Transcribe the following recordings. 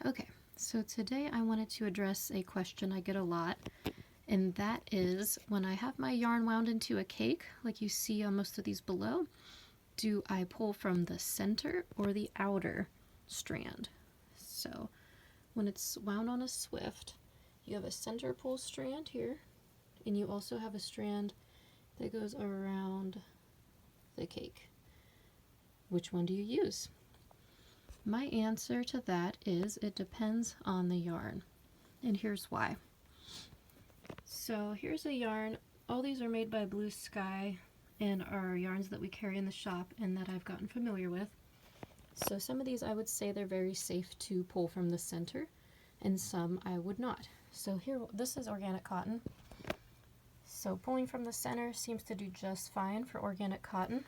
Okay, so today I wanted to address a question I get a lot, and that is when I have my yarn wound into a cake, like you see on most of these below, do I pull from the center or the outer strand? So when it's wound on a swift, you have a center pull strand here, and you also have a strand that goes around the cake. Which one do you use? My answer to that is it depends on the yarn, and here's why. So here's a yarn. All these are made by Blue Sky and are yarns that we carry in the shop and that I've gotten familiar with. So some of these I would say they're very safe to pull from the center, and some I would not. So here, this is organic cotton. So pulling from the center seems to do just fine for organic cotton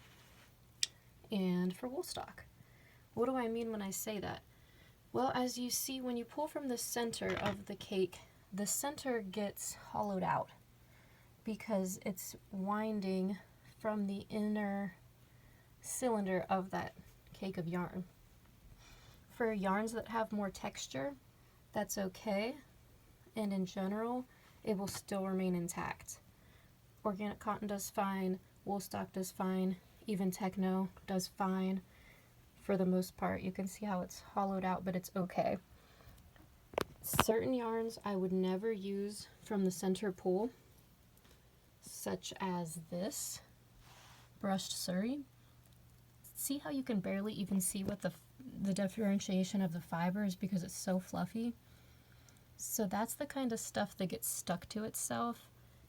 and for wool stock. What do I mean when I say that? Well, as you see, when you pull from the center of the cake, the center gets hollowed out because it's winding from the inner cylinder of that cake of yarn. For yarns that have more texture, that's okay, and in general, it will still remain intact. Organic cotton does fine, wool stock does fine, even techno does fine. For the most part, you can see how it's hollowed out, but it's okay. Certain yarns I would never use from the center pull, such as this brushed Surrey. See how you can barely even see what the differentiation of the fibers because it's so fluffy? So that's the kind of stuff that gets stuck to itself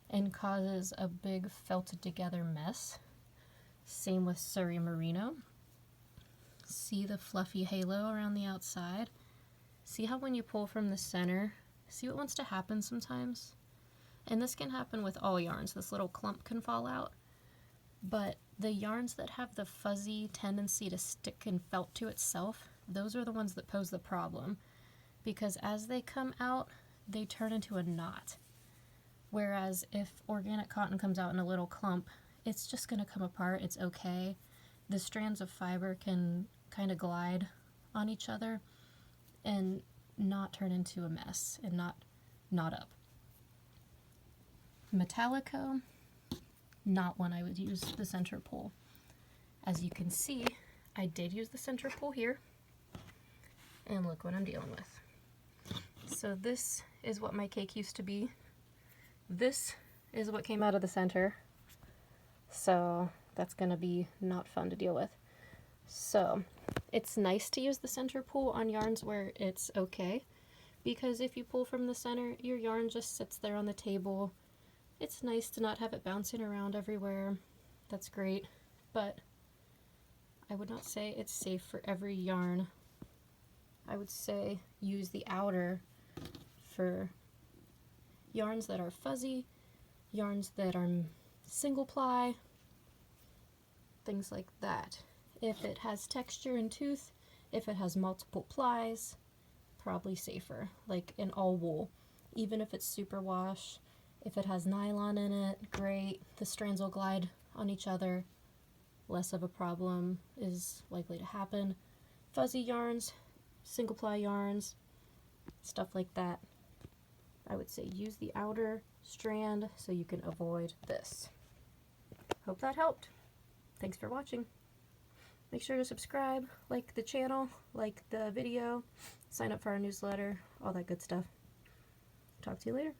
and causes a big felted together mess. Same with Surya Merino. See the fluffy halo around the outside? See how when you pull from the center, see what wants to happen sometimes? And this can happen with all yarns. This little clump can fall out. But the yarns that have the fuzzy tendency to stick and felt to itself, those are the ones that pose the problem. Because as they come out, they turn into a knot. Whereas if organic cotton comes out in a little clump, it's just going to come apart. It's okay. The strands of fiber can kind of glide on each other and not turn into a mess and not knot up. Metallico, not one I would use the center pull. As you can see, I did use the center pull here, and look what I'm dealing with. So this is what my cake used to be. This is what came out of the center. So that's going to be not fun to deal with. So it's nice to use the center pull on yarns where it's okay, because if you pull from the center, your yarn just sits there on the table. It's nice to not have it bouncing around everywhere. That's great, but I would not say it's safe for every yarn. I would say use the outer for yarns that are fuzzy, yarns that are single ply, things like that. If it has texture and tooth, if it has multiple plies, probably safer, like in all wool. Even if it's superwash, if it has nylon in it, great. The strands will glide on each other. Less of a problem is likely to happen. Fuzzy yarns, single ply yarns, stuff like that, I would say use the outer strand so you can avoid this. Hope that helped. Thanks for watching. Make sure to subscribe, like the channel, like the video, sign up for our newsletter, all that good stuff. Talk to you later.